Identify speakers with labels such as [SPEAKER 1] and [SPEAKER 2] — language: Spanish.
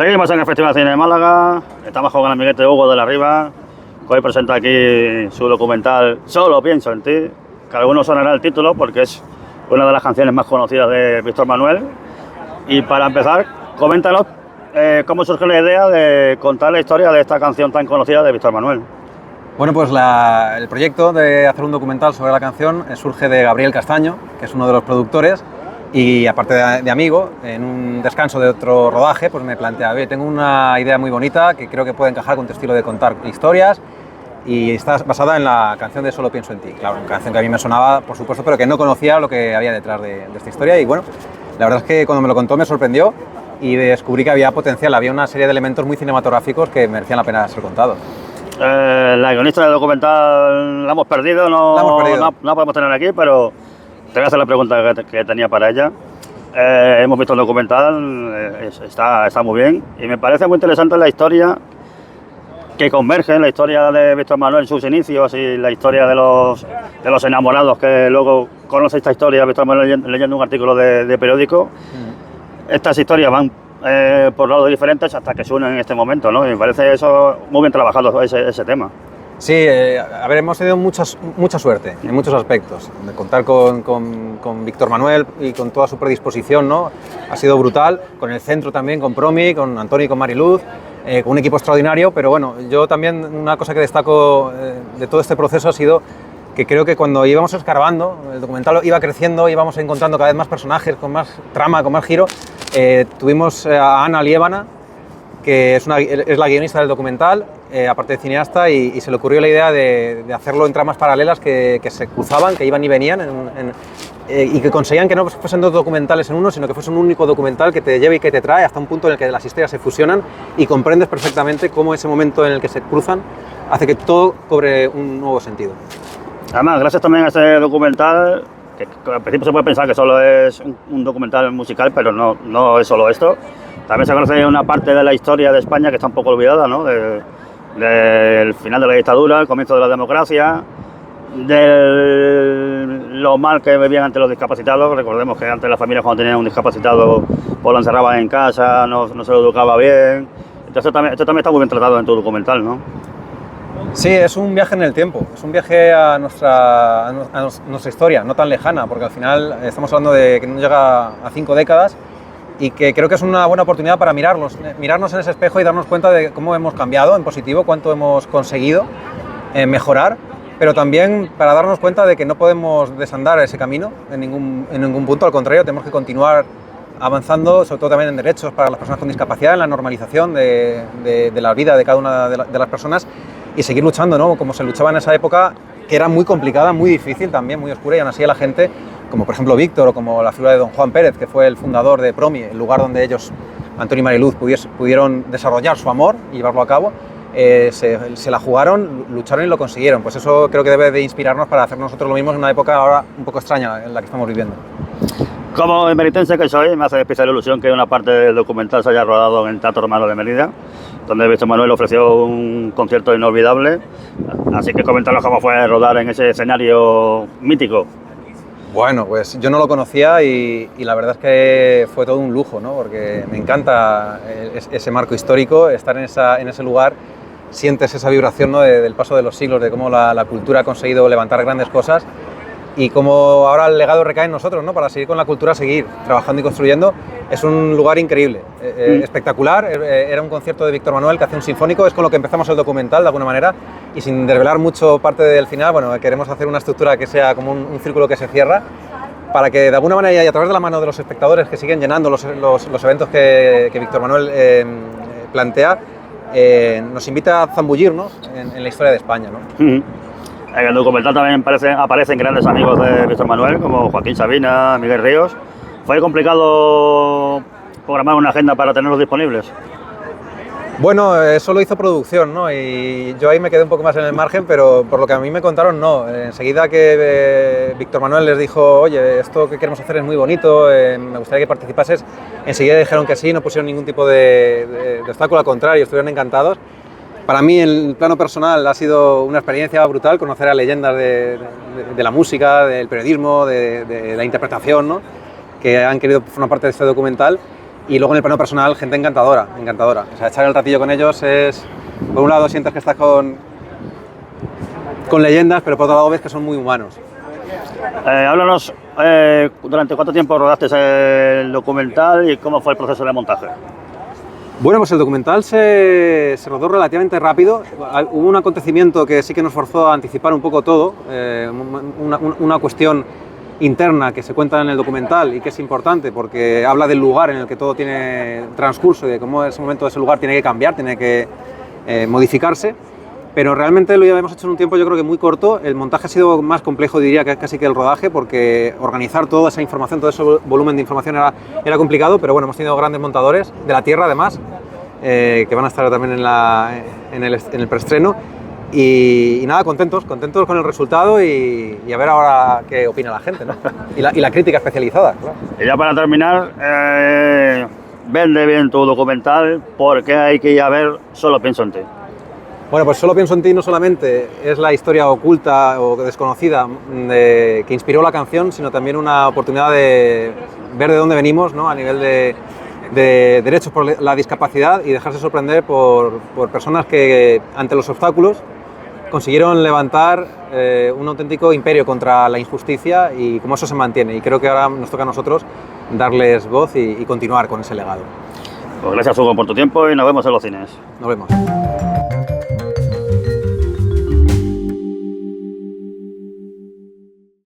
[SPEAKER 1] Seguimos en el Festival de Cine de Málaga, estamos con el amiguete Hugo de la Riva, que hoy presenta aquí su documental Solo pienso en ti, que a algunos sonará el título porque es una de las canciones más conocidas de Víctor Manuel. Y para empezar, coméntanos cómo surge la idea de contar la historia de esta canción tan conocida de Víctor Manuel.
[SPEAKER 2] Bueno, pues el proyecto de hacer un documental sobre la canción surge de Gabriel Castaño, que es uno de los productores, y aparte de amigo, en un descanso de otro rodaje, pues me plantea, tengo una idea muy bonita que creo que puede encajar con tu estilo de contar historias y está basada en la canción de Solo pienso en ti. Claro, una canción que a mí me sonaba, por supuesto, pero que no conocía lo que había detrás de esta historia y bueno, la verdad es que cuando me lo contó me sorprendió y descubrí que había potencial, había una serie de elementos muy cinematográficos que merecían la pena ser contados.
[SPEAKER 1] La guionista del documental la hemos perdido, no la podemos tener aquí, pero te voy a hacer la pregunta que tenía para ella. Hemos visto el documental, está muy bien y me parece muy interesante la historia que converge, la historia de Víctor Manuel en sus inicios y la historia de los enamorados que luego conoce esta historia, Víctor Manuel leyendo un artículo de periódico. Estas historias van por lados diferentes hasta que se unen en este momento, ¿no? Y me parece eso muy bien trabajado, ese tema.
[SPEAKER 2] Sí, a ver, hemos tenido mucha suerte en muchos aspectos. De contar con Víctor Manuel y con toda su predisposición, ¿no? Ha sido brutal. Con el centro también, con Promi, con Antonio y con Mariluz, con un equipo extraordinario. Pero bueno, yo también una cosa que destaco de todo este proceso ha sido que creo que cuando íbamos escarbando, el documental iba creciendo, íbamos encontrando cada vez más personajes, con más trama, con más giro. Tuvimos a Ana Liébana, que es la guionista del documental, aparte de cineasta, y se le ocurrió la idea de hacerlo en tramas paralelas que se cruzaban, que iban y venían, y que conseguían que no fuesen dos documentales en uno, sino que fuese un único documental que te lleve y que te trae hasta un punto en el que las historias se fusionan y comprendes perfectamente cómo ese momento en el que se cruzan hace que todo cobre un nuevo sentido.
[SPEAKER 1] Además, gracias también a este documental, que al principio se puede pensar que solo es un documental musical, pero no es solo esto. También se conoce una parte de la historia de España que está un poco olvidada, ¿no? Del final de la dictadura, el comienzo de la democracia, de lo mal que vivían ante los discapacitados. Recordemos que antes las familias cuando tenían un discapacitado pues lo encerraban en casa, no se lo educaba bien. Entonces esto también está muy bien tratado en tu documental, ¿no?
[SPEAKER 2] Sí, es un viaje en el tiempo, es un viaje a nuestra historia, no tan lejana, porque al final estamos hablando de que no llega a 5 décadas y que creo que es una buena oportunidad para mirarnos en ese espejo y darnos cuenta de cómo hemos cambiado en positivo, cuánto hemos conseguido mejorar, pero también para darnos cuenta de que no podemos desandar ese camino en ningún punto, al contrario, tenemos que continuar avanzando, sobre todo también en derechos para las personas con discapacidad, en la normalización de la vida de cada una de las personas y seguir luchando, ¿no? Como se luchaba en esa época, que era muy complicada, muy difícil también, muy oscura, y aún así a la gente, como por ejemplo Víctor o como la figura de don Juan Pérez, que fue el fundador de Promi, el lugar donde ellos, Antonio y Mariluz, pudieron desarrollar su amor y llevarlo a cabo, se la jugaron, lucharon y lo consiguieron. Pues eso creo que debe de inspirarnos para hacer nosotros lo mismo en una época ahora un poco extraña en la que estamos viviendo.
[SPEAKER 1] Como emeritense que soy, me hace especial ilusión que una parte del documental se haya rodado en el Teatro Romano de Mérida, donde Víctor Manuel ofreció un concierto inolvidable. Así que coméntanos cómo fue rodar en ese escenario mítico.
[SPEAKER 2] Bueno, pues yo no lo conocía y la verdad es que fue todo un lujo, ¿no? Porque me encanta ese marco histórico, estar en ese lugar, sientes esa vibración, ¿no? Del paso de los siglos, de cómo la cultura ha conseguido levantar grandes cosas y cómo ahora el legado recae en nosotros, ¿no? Para seguir con la cultura, seguir trabajando y construyendo. Es un lugar increíble, espectacular. Era un concierto de Víctor Manuel que hace un sinfónico, es con lo que empezamos el documental de alguna manera, y sin desvelar mucho parte del final, bueno, queremos hacer una estructura que sea como un círculo que se cierra, para que de alguna manera y a través de la mano de los espectadores que siguen llenando los eventos que Víctor Manuel plantea, nos invita a zambullirnos en la historia de España, ¿no?
[SPEAKER 1] En el documental también aparecen grandes amigos de Víctor Manuel, como Joaquín Sabina, Miguel Ríos. ¿Fue complicado programar una agenda para tenerlos disponibles?
[SPEAKER 2] Bueno, eso lo hizo producción, ¿no? Y yo ahí me quedé un poco más en el margen, pero por lo que a mí me contaron, no. Enseguida que Víctor Manuel les dijo, oye, esto que queremos hacer es muy bonito, me gustaría que participases, enseguida dijeron que sí, no pusieron ningún tipo de obstáculo, al contrario, estuvieron encantados. Para mí, en el plano personal, ha sido una experiencia brutal conocer a leyendas de la música, del periodismo, de la interpretación, ¿no? Que han querido formar parte de este documental. Y luego en el plano personal, gente encantadora, encantadora. O sea, echar el ratillo con ellos es, por un lado sientes que estás con leyendas, pero por otro lado ves que son muy humanos.
[SPEAKER 1] Háblanos, ¿durante cuánto tiempo rodaste el documental y cómo fue el proceso de montaje?
[SPEAKER 2] Bueno, pues el documental se rodó relativamente rápido. Hubo un acontecimiento que sí que nos forzó a anticipar un poco todo, una cuestión interna que se cuenta en el documental y que es importante porque habla del lugar en el que todo tiene transcurso y de cómo en ese momento ese lugar tiene que cambiar, tiene que modificarse. Pero realmente lo habíamos hecho en un tiempo yo creo que muy corto. El montaje ha sido más complejo, diría, que casi que el rodaje, porque organizar toda esa información, todo ese volumen de información era complicado, pero bueno, hemos tenido grandes montadores, de la tierra además, que van a estar también en el preestreno. Y nada, contentos con el resultado y a ver ahora qué opina la gente, ¿no? Y la crítica especializada, claro.
[SPEAKER 1] Y ya para terminar, vende bien tu documental, porque hay que ir a ver Solo pienso en ti.
[SPEAKER 2] Bueno, pues Solo pienso en ti no solamente es la historia oculta o desconocida que inspiró la canción, sino también una oportunidad de ver de dónde venimos, ¿no? A nivel de derechos por la discapacidad y dejarse sorprender por personas que ante los obstáculos consiguieron levantar un auténtico imperio contra la injusticia y cómo eso se mantiene. Y creo que ahora nos toca a nosotros darles voz y continuar con ese legado.
[SPEAKER 1] Pues gracias, Hugo, por tu tiempo y nos vemos en los cines.
[SPEAKER 2] Nos vemos.